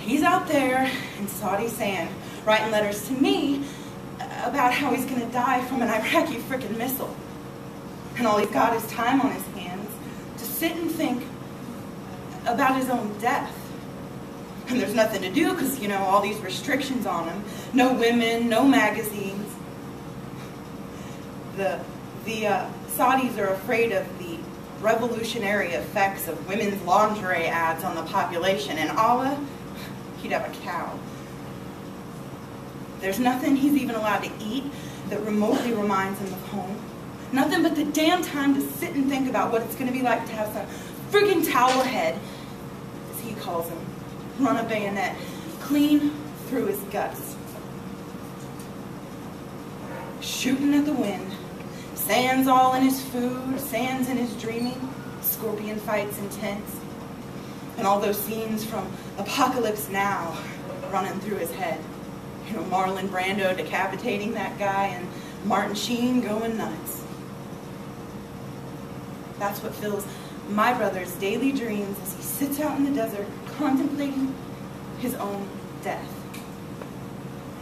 He's out there in Saudi sand writing letters to me about how he's going to die from an Iraqi frickin' missile. And all he's got is time on his hands to sit and think about his own death. And there's nothing to do because, you know, all these restrictions on him. No women, no magazines. The Saudis are afraid of the revolutionary effects of women's lingerie ads on the population. And Allah, he'd have a cow. There's nothing he's even allowed to eat that remotely reminds him of home. Nothing but the damn time to sit and think about what it's going to be like to have some friggin' towel head, as he calls him, run a bayonet clean through his guts. Shooting at the wind. Sand's all in his food, sand's in his dreaming, scorpion fights intense. And all those scenes from Apocalypse Now running through his head. You know, Marlon Brando decapitating that guy and Martin Sheen going nuts. That's what fills my brother's daily dreams as he sits out in the desert contemplating his own death.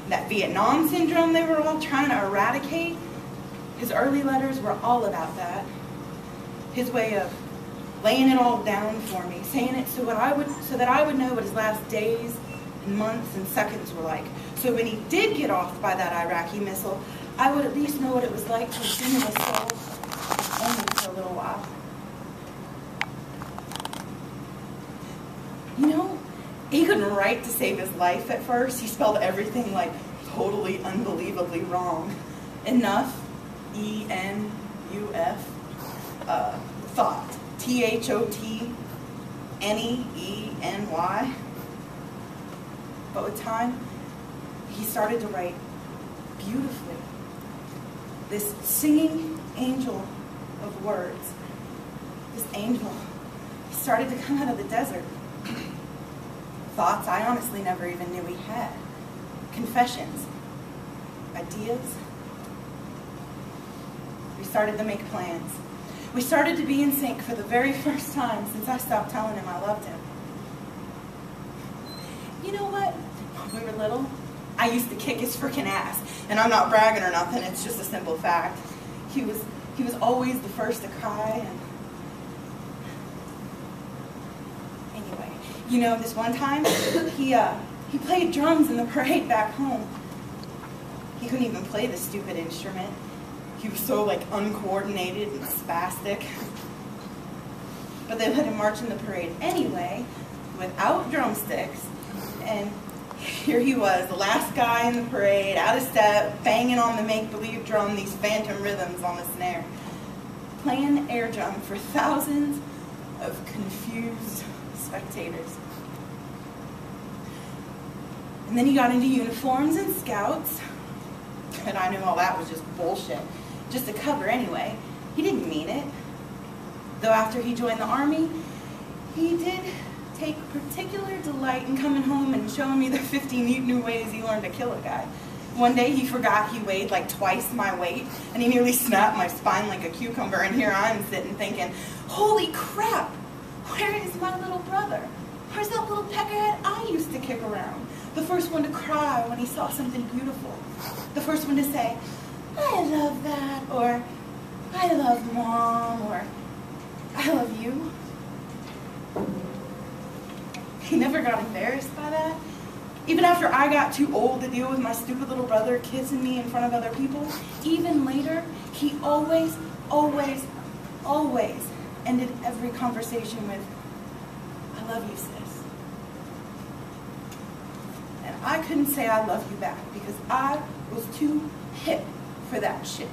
That Vietnam syndrome they were all trying to eradicate, his early letters were all about that. His way of laying it all down for me, saying it so that I would know what his last days and months and seconds were like. So when he did get off by that Iraqi missile, I would at least know what it was like to have been in his soul, only for a little while. You know, he couldn't write to save his life at first. He spelled everything like totally unbelievably wrong. Enough, E-N-U-F, thought, T-H-O-T-N-E-E-N-Y. But with time, he started to write beautifully. This singing angel of words, this angel, he started to come out of the desert. Thoughts I honestly never even knew he had. Confessions, ideas. We started to make plans. We started to be in sync for the very first time since I stopped telling him I loved him. You know what? When we were little, I used to kick his freaking ass. And I'm not bragging or nothing, it's just a simple fact. He was always the first to cry. And anyway, you know, this one time, he played drums in the parade back home. He couldn't even play the stupid instrument. He was so, like, uncoordinated and spastic. But they let him march in the parade anyway, without drumsticks. And here he was, the last guy in the parade, out of step, banging on the make-believe drum, these phantom rhythms on the snare. Playing air drum for thousands of confused spectators. And then he got into uniforms and scouts. And I knew all that was just bullshit. Just a cover anyway. He didn't mean it. Though after he joined the Army, he did take particular delight in coming home and showing me the 50 neat new ways he learned to kill a guy. One day he forgot he weighed like twice my weight, and he nearly snapped my spine like a cucumber, and here I'm sitting thinking, holy crap, where is my little brother? Where's that little peckerhead I used to kick around? The first one to cry when he saw something beautiful. The first one to say, I love that, or I love Mom, or I love you. He never got embarrassed by that. Even after I got too old to deal with my stupid little brother kissing me in front of other people, even later, he always, always, always ended every conversation with, I love you, sis. And I couldn't say I love you back because I was too hip for that shit.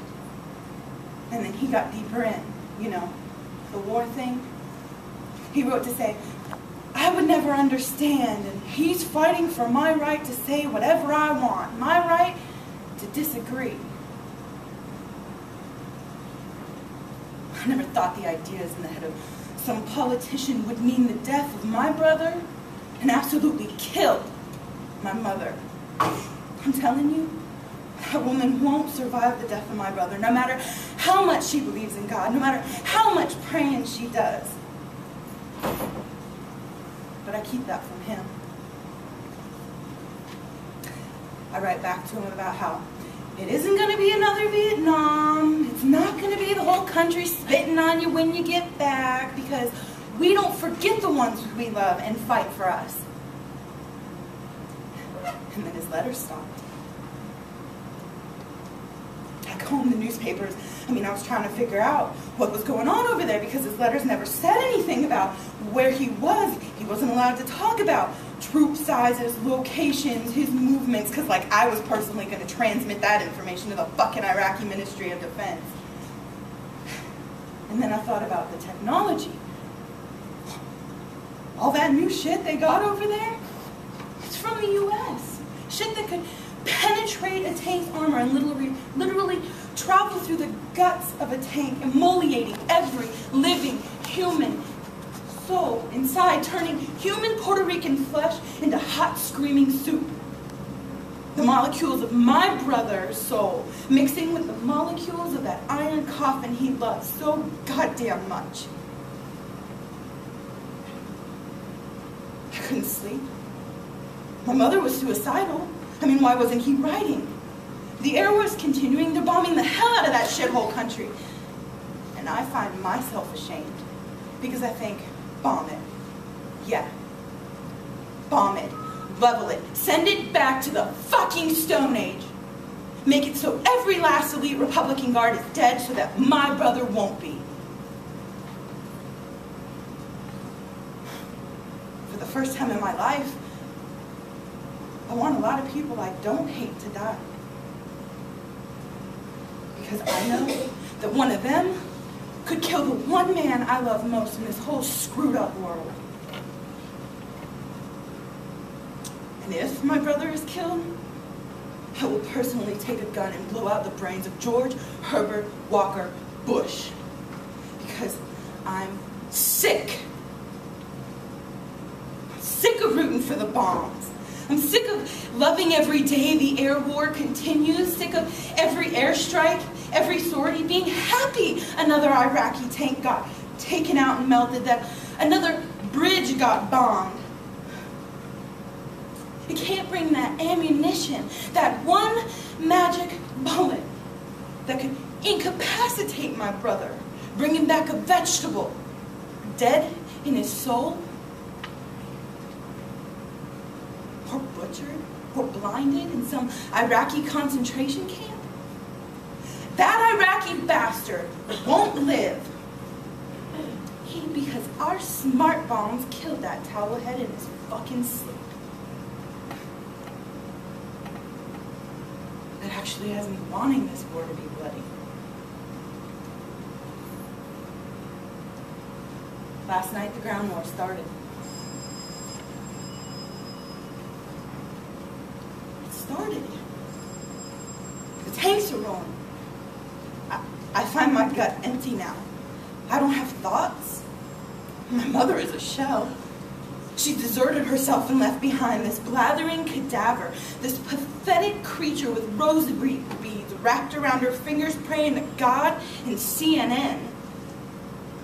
And then he got deeper in, you know, the war thing. He wrote to say, I would never understand, and he's fighting for my right to say whatever I want, my right to disagree. I never thought the ideas in the head of some politician would mean the death of my brother and absolutely kill my mother. I'm telling you, that woman won't survive the death of my brother, no matter how much she believes in God, no matter how much praying she does. But I keep that from him. I write back to him about how it isn't going to be another Vietnam. It's not going to be the whole country spitting on you when you get back, because we don't forget the ones we love and fight for us. And then his letters stopped. I combed the newspapers. I was trying to figure out what was going on over there, because his letters never said anything about where he was. He wasn't allowed to talk about troop sizes, locations, his movements, because I was personally going to transmit that information to the fucking Iraqi Ministry of Defense. And then I thought about the technology. All that new shit they got over there, it's from the U.S. Shit that could penetrate a tank's armor and literally travel through the guts of a tank, emoliating every living human soul inside, turning human Puerto Rican flesh into hot screaming soup. The molecules of my brother's soul mixing with the molecules of that iron coffin he loved so goddamn much. I couldn't sleep. My mother was suicidal. Why wasn't he writing? The air was continuing. They're bombing the hell out of that shithole country. And I find myself ashamed, because I think, bomb it. Yeah. Bomb it. Level it. Send it back to the fucking Stone Age. Make it so every last elite Republican guard is dead, so that my brother won't be. For the first time in my life, I want a lot of people I don't hate to die. Because I know that one of them could kill the one man I love most in this whole screwed up world. And if my brother is killed, I will personally take a gun and blow out the brains of George Herbert Walker Bush. Because I'm sick. I'm sick of rooting for the bombs. I'm sick of loving every day the air war continues, sick of every airstrike, every sortie, being happy another Iraqi tank got taken out and melted, that another bridge got bombed. You can't bring that ammunition, that one magic bullet that could incapacitate my brother, bring him back a vegetable, dead in his soul, or butchered, or blinded in some Iraqi concentration camp. That Iraqi bastard won't live. Because our smart bombs killed that towelhead in his fucking sleep. That actually has me wanting this war to be bloody. Last night the ground war started. Started. The tanks are rolling. I find my gut empty now. I don't have thoughts. My mother is a shell. She deserted herself and left behind this blathering cadaver, this pathetic creature with rosary beads wrapped around her fingers, praying to God and CNN,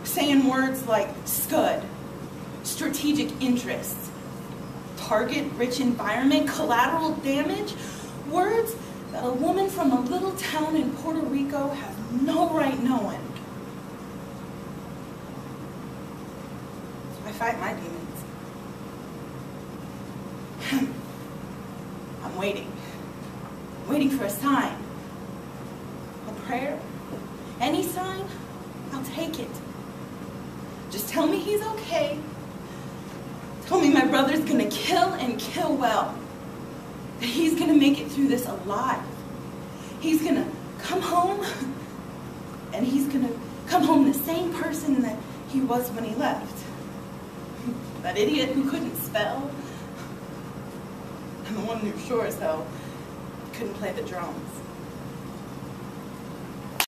saying words like SCUD, strategic interests, target-rich environment, collateral damage, words that a woman from a little town in Puerto Rico has no right knowing. So I fight my demons. I'm waiting. I'm waiting for a sign. A prayer. Any sign, I'll take it. Just tell me he's okay. Tell me my brother's gonna kill and kill well. That he's gonna make it through this alive. He's gonna come home, and he's gonna come home the same person that he was when he left. That idiot who couldn't spell. And the one who sure as hell couldn't play the drums.